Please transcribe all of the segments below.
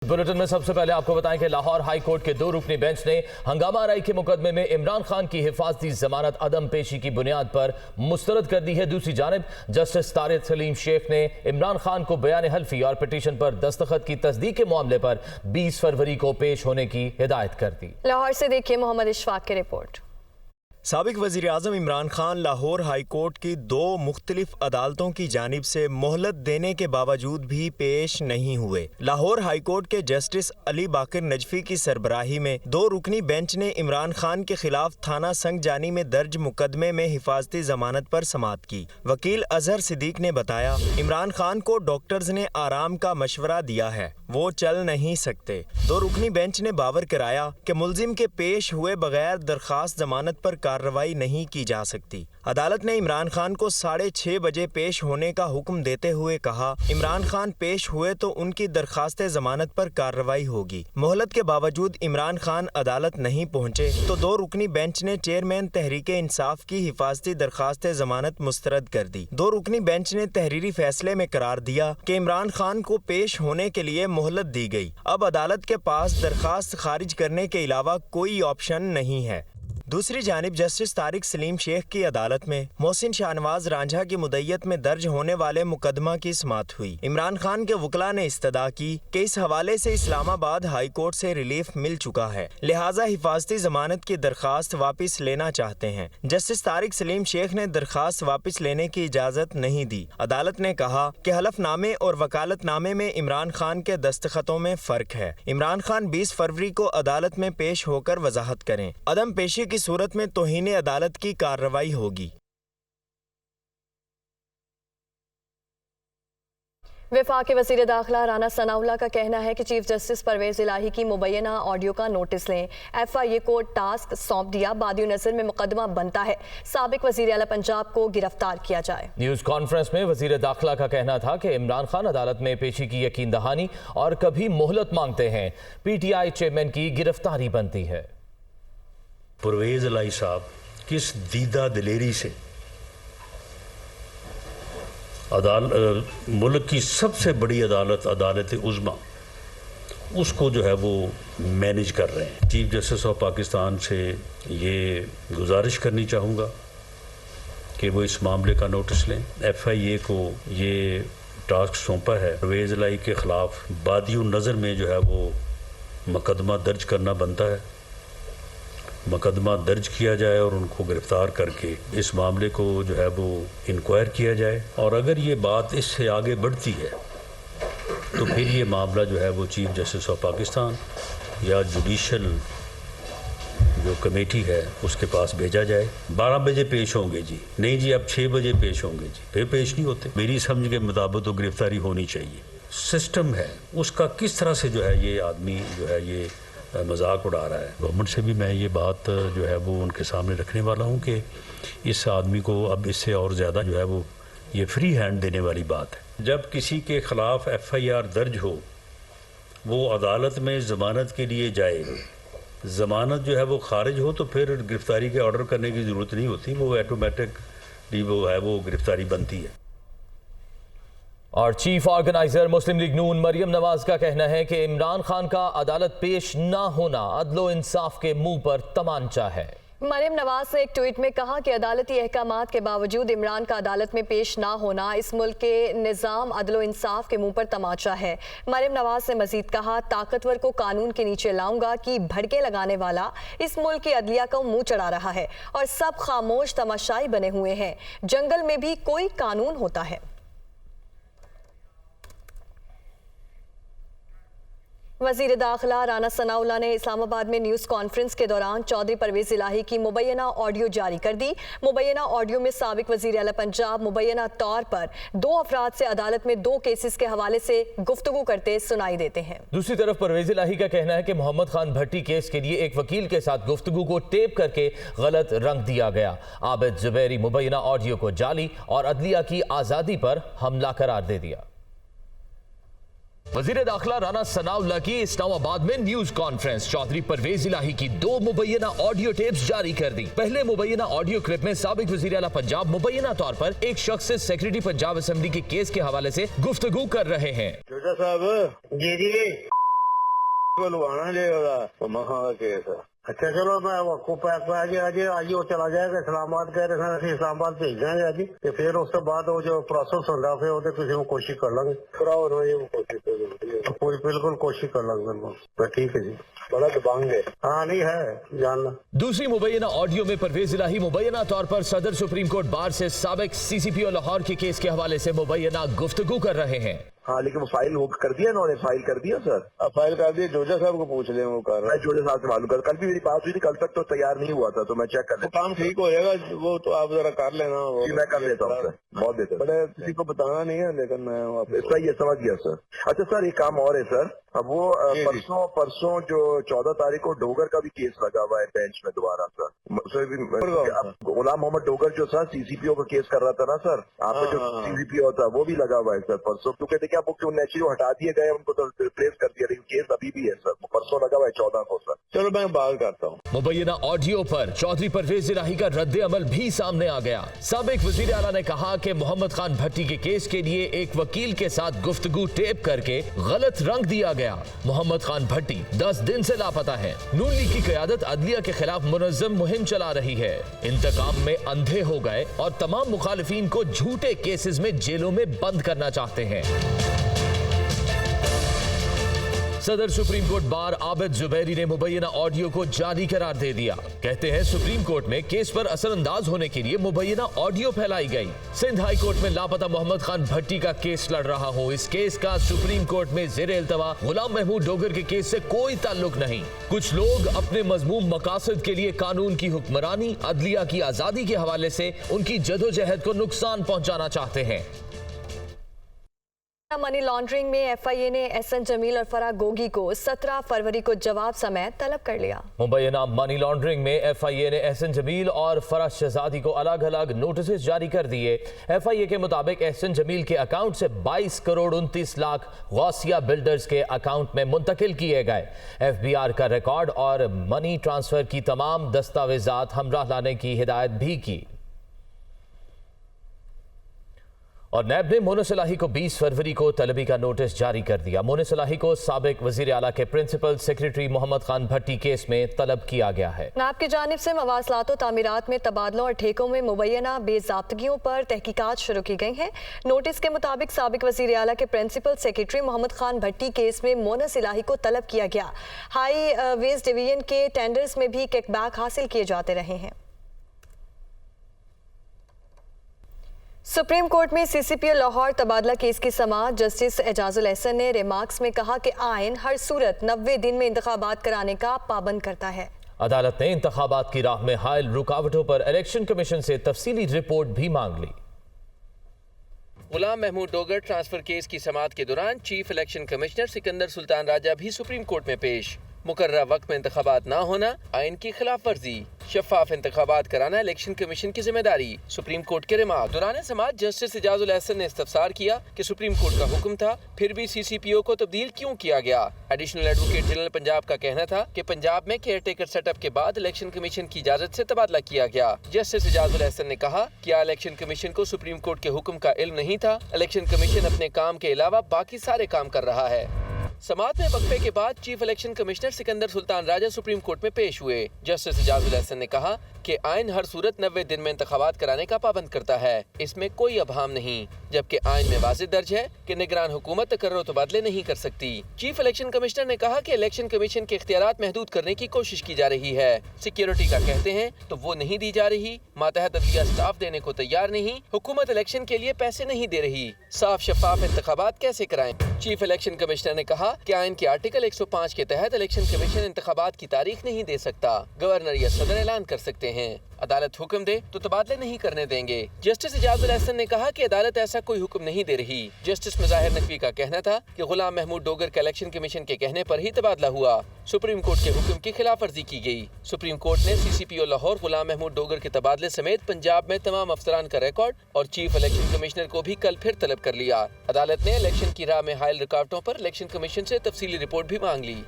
Bulletin में सबसे पहले आपको बताएं कि लाहौर हाई कोर्ट के 2 रुकनी बेंच ने हंगामा आराई के मुकदमे में इमरान खान की हिफाजती जमानत अदम पेशी की बुनियाद पर मुस्तरद कर दी है। दूसरी जानिब जस्टिस तारिक सलीम शेख ने इमरान खान को बयान हल्फी और पिटीशन पर दस्तखत की तस्दीक के मामले पर 20 फरवरी को पेश होने की हिदायत कर दी। लाहौर से देखिए मोहम्मद इशफाक की रिपोर्ट। साबिक वज़ीर आज़म इमरान खान लाहौर हाई कोर्ट की 2 मुख्तलिफ अदालतों की जानिब से मोहलत देने के बावजूद भी पेश नहीं हुए। लाहौर हाई कोर्ट के जस्टिस अली बाकर नजफी की सरबराही में 2 रुकनी बेंच ने इमरान खान के खिलाफ थाना संग जानी में दर्ज मुकदमे में हिफाजती जमानत पर समाअत की। वकील अजहर सिद्दीक ने बताया, इमरान खान को डॉक्टर्स ने आराम का मशवरा दिया है, वो चल नहीं सकते। 2 रुकनी बेंच ने बावर कराया कि मुलजिम के पेश हुए बगैर दरखास्त जमानत पर कार्रवाई नहीं की जा सकती। अदालत ने इमरान खान को 6:30 बजे पेश होने का हुक्म देते हुए कहा, इमरान खान पेश हुए तो उनकी दरखास्त जमानत पर कार्रवाई होगी। मोहलत के बावजूद इमरान खान अदालत नहीं पहुंचे तो 2 रुकनी बेंच ने चेयरमैन तहरीक इंसाफ की हिफाजती दरखास्त जमानत मुस्तरद कर दी। 2 रुकनी बेंच ने तहरीरी फैसले में करार दिया कि इमरान खान को पेश होने के लिए मोहलत दी गई। अब अदालत के पास दरखास्त खारिज करने के अलावा कोई ऑप्शन नहीं है। दूसरी जानिब जस्टिस तारिक सलीम शेख की अदालत में मोहसिन शाहनवाज रांझा की मुद्दत में दर्ज होने वाले मुकदमा की समाअत हुई। इमरान खान के वकला ने इस्तदा की कि इस हवाले से इस्लामाबाद हाई कोर्ट से रिलीफ मिल चुका है, लिहाजा हिफाजती जमानत की दरखास्त वापस लेना चाहते हैं। जस्टिस तारिक सलीम शेख ने दरखास्त वापस लेने की इजाज़त नहीं दी। अदालत ने कहा कि हलफनामे और वकालतनामे में इमरान खान के दस्तखतों में फ़र्क है। इमरान खान 20 फरवरी को अदालत में पेश होकर वजाहत करें। अदम पेशी की सूरत में तौहीन अदालत की कार्रवाई होगी। वफाकी वज़ीर दाखिला राना सनाउल्लाह का कहना है कि चीफ जस्टिस परवेज इलाही की मुबैना ऑडियो का नोटिस लें। FIA को टास्क सौंप दिया, बादियो नज़र में मुकदमा बनता है, साबिक वज़ीर आला पंजाब को गिरफ्तार किया जाए। न्यूज़ कॉन्फ्रेंस में वज़ीर दाखिला का कहना था कि इमरान खान अदालत में पेशी की यकीन दहानी और कभी मोहलत मांगते हैं, PTI चेयरमैन की गिरफ्तारी बनती है। परवेज इलाही साहब किस दीदा दिलेरी से मुल्क की सबसे बड़ी अदालत, अदालत उज़्मा, उसको जो है वो मैनेज कर रहे हैं। चीफ जस्टिस ऑफ पाकिस्तान से ये गुजारिश करनी चाहूँगा कि वो इस मामले का नोटिस लें। FIA को ये टास्क सौंपा है, परवेज इलाही के ख़िलाफ़ बादियो नज़र में जो है वो मुकदमा दर्ज करना बनता है। मुकदमा दर्ज किया जाए और उनको गिरफ्तार करके इस मामले को जो है वो इंक्वायर किया जाए, और अगर ये बात इससे आगे बढ़ती है तो फिर ये मामला जो है वो चीफ जस्टिस ऑफ पाकिस्तान या जुडिशल जो कमेटी है उसके पास भेजा जाए। 12 बजे पेश होंगे जी, नहीं जी अब 6 बजे पेश होंगे जी, फिर पेश नहीं होते। मेरी समझ के मुताबिक तो गिरफ्तारी होनी चाहिए। सिस्टम है उसका किस तरह से जो है ये आदमी जो है ये मजाक उड़ा रहा है। गवर्नमेंट से भी मैं ये बात जो है वो उनके सामने रखने वाला हूँ कि इस आदमी को अब इससे और ज़्यादा जो है वो ये फ्री हैंड देने वाली बात है। जब किसी के ख़िलाफ़ FIR दर्ज हो, वो अदालत में ज़मानत के लिए जाए, ज़मानत जो है वो खारिज हो तो फिर गिरफ़्तारी के ऑर्डर करने की ज़रूरत नहीं होती, वो ऑटोमेटिकली वो है वो गिरफ़्तारी बनती है। और चीफ ऑर्गेनाइजर मुस्लिम लीग नून मरियम नवाज का कहना है कि इमरान खान का अदालत पेश ना होना अदलो इंसाफ के मुंह पर तमांचा है। मरियम नवाज ने एक ट्वीट में कहा कि अदालती अहकामात के बावजूद इमरान का अदालत में पेश ना होना इस मुल्क के निज़ाम अदलो इंसाफ के मुंह पर तमाचा है। मरियम नवाज ने मजीद कहा, ताकतवर को कानून के नीचे लाऊंगा कि भड़के लगाने वाला इस मुल्क की अदलिया को मुंह चढ़ा रहा है और सब खामोश तमाशाई बने हुए हैं। जंगल में भी कोई कानून होता है। वज़ीर दाखिला राना सनाउल्लाह ने इस्लामाबाद में न्यूज़ कॉन्फ्रेंस के दौरान चौधरी परवेज इलाही की मुबैना ऑडियो जारी कर दी। मुबैना ऑडियो में साबिक वज़ीर आला पंजाब मुबैना तौर पर 2 अफराद से अदालत में 2 केसेस के हवाले से गुफ्तगू करते सुनाई देते हैं। दूसरी तरफ परवेज इलाही का कहना है कि मोहम्मद खान भट्टी केस के लिए एक वकील के साथ गुफ्तगू को टेप करके गलत रंग दिया गया। आबिद जुबैरी मुबैना ऑडियो को जाली और अदलिया की आज़ादी पर हमला करार दे दिया। वज़ीर दाखिला राना सनाउल्लाह की इस्लामाबाद में न्यूज़ कॉन्फ्रेंस, चौधरी परवेज इलाही की 2 मुबैना ऑडियो टेप्स जारी कर दी। पहले मुबैना ऑडियो क्लिप में साबिक वज़ीर आला पंजाब मुबैना तौर पर एक शख्स से सेक्रेटरी पंजाब असेंबली के केस के हवाले से गुफ्तगू कर रहे हैं। साहब जी जी को लुभाना जाएगा मखा का केस है। अच्छा चलो मैं आपको पैक पे आज वो चला जाएगा इस्लामाबाद कह रहे थे इस्लामाबाद भेज देंगे आज तो फिर उसके बाद वो जो प्रोसेस होगा फिर वो किसी को कोशिश कर लेंगे बराबर हो वो कोशिश पूरी बिल्कुल कोशिश कर लेंगे बिल्कुल ठीक है जी बड़ा दबांगे हाँ नहीं है जानना। दूसरी मुबैना ऑडियो में परवेज इलाही मुबैना तौर पर सदर सुप्रीम कोर्ट बार से साबिक सीसीपीओ लाहौर के केस के हवाले से मुबैना गुफ्तगू कर रहे हैं। हाँ लेकिन वो फाइल वो कर दिया इन्होंने फाइल कर दिया सर फाइल कर दिया जोजा साहब को पूछ ले वो कर रहा मैं जोड़े साहब से मालूम कर कल भी मेरी बात हुई थी कल तक तो तैयार नहीं हुआ था तो मैं चेक कर वो काम ठीक हो जाएगा वो तो आप जरा कर लेना वो मैं कर लेता हूँ सर बहुत देते बड़े किसी को बताना नहीं है लेकिन मैं सही है समझ गया सर। अच्छा सर एक काम और है सर अब वो परसों जो 14 तारीख को डोगर का भी केस लगा हुआ है बेंच में दोबारा सर गुलाम मोहम्मद डोगर जो सर सीसीपीओ का केस कर रहा था ना सर आपका जो सीसीपीओ था वो भी लगा हुआ है सर परसों क्योंकि देखिए आप वो नेचुरल हटा दिए गए उनको तो रिप्लेस कर दिया लेकिन केस अभी भी है सर परसों लगा हुआ है 14 को सर। चलो मैं बात करता हूँ। मुबैना ऑडियो पर चौधरी परवेज इलाही का रद्द अमल भी सामने आ गया। साबिक वजीर आला ने कहा कि मोहम्मद खान भट्टी के केस के लिए एक वकील के साथ गुफ्तगू टेप करके गलत रंग दिया गया। मोहम्मद खान भट्टी 10 दिन से लापता है। नून लीग की क़यादत अदलिया के खिलाफ मुनज़्ज़म मुहिम चला रही है। इंतकाम में अंधे हो गए और तमाम मुखालिफिन को झूठे केसेस में जेलों में बंद करना चाहते हैं। सदर supreme court bar Abid Zubairi ने मुबैना ऑडियो को जारी करार दे दिया। कहते हैं सुप्रीम कोर्ट में केस पर असरअंदाज होने के लिए मुबैना ऑडियो फैलाई गई। सिंध हाई कोर्ट में लापता मोहम्मद खान भट्टी का केस लड़ रहा हूँ। इस केस का सुप्रीम कोर्ट में ज़ेर इल्तवा गुलाम महमूद डोगर के केस से कोई ताल्लुक नहीं। कुछ लोग अपने मजमूम मकासद के लिए कानून की हुक्मरानी अदलिया की आजादी के हवाले से उनकी जदोजहद को नुकसान पहुंचाना चाहते हैं। मनी लॉन्ड्रिंग में एफआईए ने एहसन जमील और फराह गोगी को 17 फरवरी को जवाब समेत तलब कर लिया। मुबैना मनी लॉन्ड्रिंग में एफआईए ने एहसन जमील और फराह शहजादी को अलग अलग नोटिस जारी कर दिए। एफआईए के मुताबिक एहसन जमील के अकाउंट से 22 करोड़ 29 लाख गौसिया बिल्डर्स के अकाउंट में मुंतकिल किए गए। एफबीआर का रिकॉर्ड और मनी ट्रांसफर की तमाम दस्तावेजात हमरा लाने की हिदायत भी की। और नैब ने मोनस इलाही को 20 फरवरी को तलबी का नोटिस जारी कर दिया। मोनस इलाही को साबिक वजीर आला के प्रिंसिपल सेक्रेटरी मोहम्मद खान भट्टी केस में तलब किया गया है। नैब की जानिब से मवासलात और तामीरात में तबादलों और ठेकों में मुबैना बेज़ाब्तगियों पर तहकीकात शुरू की गई हैं। नोटिस के मुताबिक साबिक वजीर आला के प्रिंसिपल सेक्रेटरी मोहम्मद खान भट्टी केस में मोनस इलाही को तलब किया गया। हाई वेज डिवीजन के टेंडर्स में भी किकबैक हासिल किए जाते रहे हैं। सुप्रीम कोर्ट में सीसीपीओ लाहौर तबादला केस की समाअत जस्टिस एजाजुल एहसन ने रिमार्क्स में कहा कि आइन हर सूरत 90 दिन में इंतखाबात कराने का पाबंद करता है। अदालत ने इंतखाबात की राह में हायल रुकावटों पर इलेक्शन कमीशन से तफसीली रिपोर्ट भी मांग ली। गुलाम महमूद डोगर ट्रांसफर केस की समाअत के दौरान chief election commissioner Sikandar Sultan Raja भी सुप्रीम कोर्ट में पेश। मुकर्रर वक्त में इंतखाबात न होना आइन की खिलाफ वर्जी, शफाफ इंतखाबात कराना इलेक्शन कमीशन की जिम्मेदारी। सुप्रीम कोर्ट के रिमार्क दौरान समाअत जस्टिस एजाजुल एहसन ने इस्तफसार किया कि सुप्रीम कोर्ट का हुक्म था फिर भी सीसीपीओ को तब्दील क्यों किया गया। एडिशनल एडवोकेट जनरल पंजाब का कहना था कि पंजाब में केयर टेकर सेटअप के बाद इलेक्शन कमीशन की इजाजत से तबादला किया गया। जस्टिस एजाजुल एहसन ने कहा कि इलेक्शन कमीशन को सुप्रीम कोर्ट के हुक्म का इल्म नहीं था। इलेक्शन कमीशन अपने काम के अलावा बाकी सारे काम कर रहा है। समाअत में वक्फे के बाद chief election commissioner Sikandar Sultan Raja supreme court में पेश हुए। जस्टिस एजाजुल एहसन ने कहा कि आइन हर सूरत 90 दिन में इंतखाबात कराने का पाबंद करता है, इसमें कोई अभाम नहीं, जबकि आइन में वाज़ेह दर्ज है कि निगरान हुकूमत तकर्रुर तबादले नहीं कर सकती। चीफ इलेक्शन कमिश्नर ने कहा कि इलेक्शन कमीशन के इख्तियारात महदूद करने की कोशिश की जा रही है। सिक्योरिटी का कहते हैं तो वो नहीं दी जा रही, मातहत अदलिया स्टाफ देने को तैयार नहीं, हुकूमत इलेक्शन के लिए पैसे नहीं दे रही, साफ शफाफ इंतखाबात कैसे कराएं। चीफ इलेक्शन कमिश्नर ने कहा कि आइन के आर्टिकल 105 के तहत इलेक्शन कमीशन इंतखाबात की तारीख नहीं दे सकता, गवर्नर या सदर ऐलान कर सकते हैं। अदालत हुक्म दे तो तबादले नहीं करने देंगे। जस्टिस एजाजुल एहसन ने कहा कि अदालत ऐसा कोई हुक्म नहीं दे रही। जस्टिस मुजाहिर नकवी का कहना था कि गुलाम महमूद डोगर का इलेक्शन कमीशन के कहने पर ही तबादला हुआ। सुप्रीम कोर्ट के हुक्म की खिलाफ वर्जी की गई। सुप्रीम कोर्ट ने सीसीपीओ लाहौर गुलाम महमूद डोगर के तबादले समेत पंजाब में तमाम अफसरान का रिकॉर्ड और चीफ इलेक्शन कमिश्नर को भी कल फिर तलब कर लिया। अदालत ने इलेक्शन की राह में हायल रुकावटों पर इलेक्शन कमीशन से तफसीली रिपोर्ट भी मांग ली।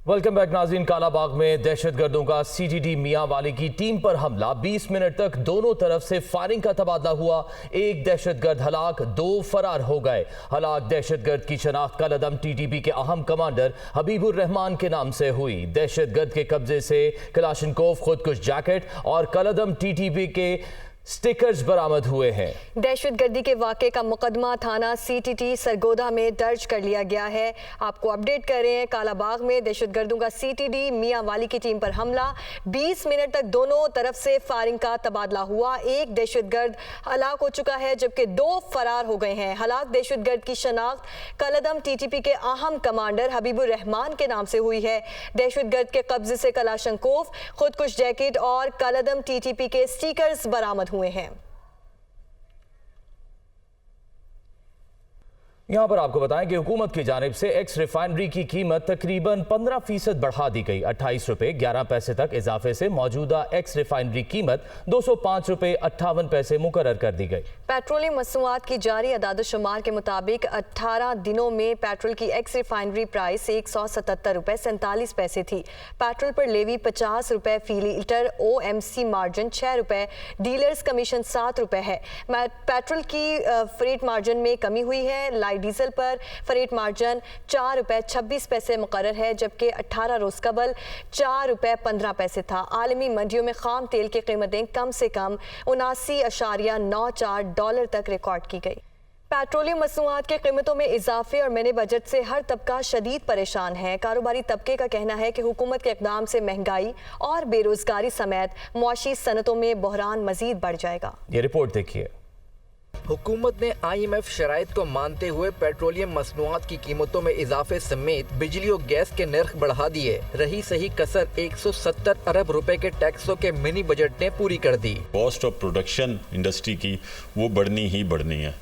वेलकम बैक नाज़रीन। काला बाग में दहशतगर्दों का सीटीडी मियां वाली की टीम पर हमला। 20 मिनट तक दोनों तरफ से फायरिंग का तबादला हुआ। एक दहशतगर्द हलाक, 2 फरार हो गए। हलाक दहशतगर्द की शनाख्त कलअदम टीटीपी के अहम कमांडर हबीबुर रहमान के नाम से हुई। दहशतगर्द के कब्जे से कलाशनकोव, खुदकुश जैकेट और कलअदम टीटीपी के स्टिकर्स बरामद हुए हैं। दहशतगर्दी के वाक़े का मुकदमा थाना सीटीटी सरगोदा में दर्ज कर लिया गया है। आपको अपडेट कर रहे हैं, काला बाग में दहशतगर्दों का सीटीडी मियां वाली की टीम पर हमला। 20 मिनट तक दोनों तरफ से फायरिंग का तबादला हुआ। एक दहशतगर्द हलाक हो चुका है जबकि 2 फरार हो गए हैं। हलाक दहशतगर्द की शनाख्त कलअदम टीटीपी के अहम कमांडर हबीबुर रहमान के नाम से हुई है। दहशतगर्द के कब्जे से कलाशनकोव, खुदकुश जैकेट और कलअदम टीटीपी के स्टिकर्स बरामद हुए हैं। यहाँ पर आपको बताएं कि हुकूमत की जानिब से एक्स रिफाइनरी की कीमत तकरीबन 15% बढ़ा दी गई। 28 रुपए 11 पैसे तक इजाफे से मौजूदा एक्स रिफाइनरी कीमत 205 रुपए 58 पैसे मुकर्रर कर दी गई। पेट्रोलियम मसनूआत की जारी अदाद-ओ-शुमार के मुताबिक 18 दिनों में पेट्रोल की एक्स रिफाइनरी प्राइस 177 रुपए 47 पैसे थी। पेट्रोल पर लेवी 50 रुपए फी लीटर, OMC मार्जिन 6 रुपए, डीलर्स कमीशन 7 रुपए है। पेट्रोल की फ्रेट मार्जिन में कमी हुई है। डीजल पर फरेट मार्जिन 4 रुपए 26 पैसे मुकर्रर है जबकि 18 रोज कबल 4 रुपए 15 पैसे था। आलमी मंडियों में खाम तेल की कीमतें कम से कम 79.94 डॉलर तक रिकॉर्ड की गई। पेट्रोलियम मसनूआत की कीमतों में इजाफे और मिनी बजट से हर तबका शदीद परेशान है। कारोबारी तबके का कहना है कि हुकूमत के इक़दाम से महंगाई और बेरोजगारी समेत मुआशी सनतों में बहरान मजीद बढ़ जाएगा। ये रिपोर्ट देखिए। हुकूमत ने IMF शराइत को मानते हुए पेट्रोलियम मसनूआत की कीमतों में इजाफे समेत बिजली और गैस के नर्ख बढ़ा दिए। रही सही कसर 170 अरब रुपए के टैक्सों के मिनी बजट ने पूरी कर दी। कॉस्ट ऑफ प्रोडक्शन इंडस्ट्री की वो बढ़नी ही बढ़नी है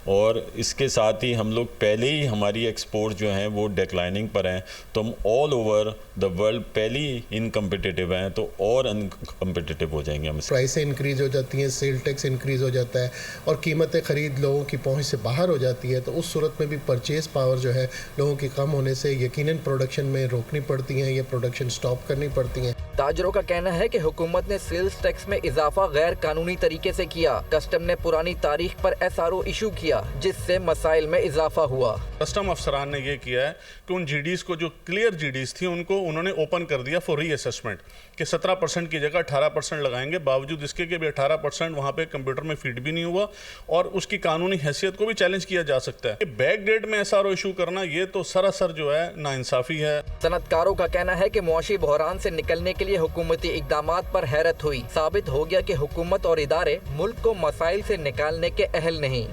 और इसके साथ ही हम लोग पहले ही हमारी एक्सपोर्ट जो हैं वो डिक्लाइनिंग पर हैं, तो हम ऑल ओवर द वर्ल्ड पहले ही इनकम्पिटिटिव हैं तो और अनकम्पिटिटिव हो जाएंगे। हम प्राइसें इंक्रीज़ हो जाती हैं, सेल टैक्स इंक्रीज़ हो जाता है और कीमतें ख़रीद लोगों की पहुंच से बाहर हो जाती है, तो उस सूरत में भी परचेज़ पावर जो है लोगों की कम होने से यकीनन प्रोडक्शन में रोकनी पड़ती हैं या प्रोडक्शन स्टॉप करनी पड़ती हैं। ताजरों का कहना है कि हुकूमत ने सेल्स टैक्स में इजाफा गैर कानूनी तरीके से किया। कस्टम ने पुरानी तारीख पर SRO इशू किया जिससे मसाइल में इजाफा हुआ। कस्टम अफसरान ने ये किया है कि उन GDs को जो क्लियर GDs थी उनको उन्होंने ओपन कर दिया फॉर रीअसेसमेंट कि 17% की जगह 18% लगाएंगे, बावजूद इसके कि भी 18% वहाँ पे कंप्यूटर में फीड भी नहीं हुआ और उसकी कानूनी हैसियत को भी चैलेंज किया जा सकता है। बैक डेट में SRO इशू करना ये तो सरासर जो है नाइंसाफी है। सनतकारों का कहना है कि मुआशी बहरान से निकलने के लिए हुकूमती इकदामात पर हैरत हुई। साबित हो गया कि हुकूमत और इदारे मुल्क को मसाइल से निकालने के अहल नहीं।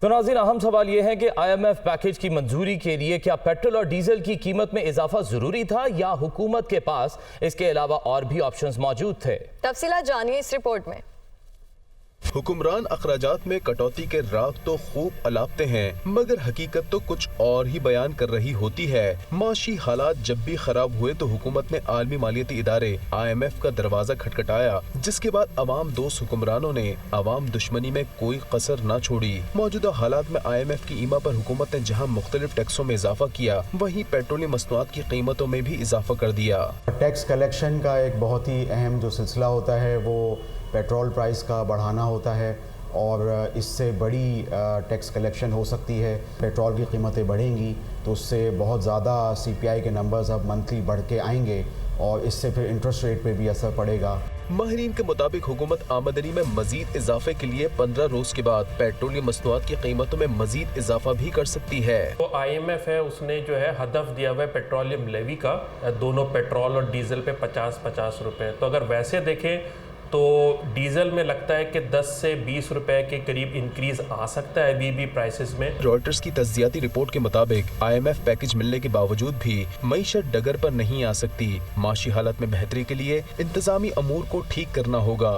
तो नाज़रीन, अहम सवाल यह है कि IMF पैकेज की मंजूरी के लिए क्या पेट्रोल और डीजल की कीमत में इजाफा जरूरी था या हुकूमत के पास इसके अलावा और भी ऑप्शंस मौजूद थे? तफसीलात जानिए इस रिपोर्ट में। हुक्मरान अखराजात में कटौती के राग तो खूब अलापते हैं मगर हकीकत तो कुछ और ही बयान कर रही होती है। माशी हालात जब भी खराब हुए तो हुकूमत ने आलमी मालियाती इदारे IMF का दरवाजा खटखटाया, जिसके बाद अवाम दोस्त हुक्मरानों ने अवाम दुश्मनी में कोई कसर न छोड़ी। मौजूदा हालात में IMF की ईमा पर हुकूमत ने जहाँ मुख्तलिफ टैक्सों में इजाफा किया, वहीं पेट्रोलियम मसनूआत की कीमतों में भी इजाफा कर दिया। टैक्स कलेक्शन का एक बहुत ही अहम जो सिलसिला होता है वो पेट्रोल प्राइस का बढ़ाना होता है और इससे बड़ी टैक्स कलेक्शन हो सकती है। पेट्रोल की कीमतें बढ़ेंगी तो उससे बहुत ज़्यादा CPI के नंबर्स अब मंथली बढ़ के आएंगे और इससे फिर इंटरेस्ट रेट पे भी असर पड़ेगा। माहिरीन के मुताबिक हुकूमत आमदनी में मजीद इजाफे के लिए 15 रोज के बाद पेट्रोलियम मसनूआत की कीमतों में मजीद इजाफा भी कर सकती है। तो IMF है उसने जो है हदफ दिया हुआ है पेट्रोलियम लेवी का दोनों पेट्रोल और डीजल पे 50-50 रुपए। तो अगर वैसे देखें तो डीजल में लगता है कि 10 से 20 रुपए के करीब इंक्रीज आ सकता है अभी भी प्राइसेस में। रॉयटर्स की तज्जियाती रिपोर्ट के मुताबिक IMF पैकेज मिलने के बावजूद भी मईशत डगर पर नहीं आ सकती। माशी हालत में बेहतरी के लिए इंतजामी अमूर को ठीक करना होगा।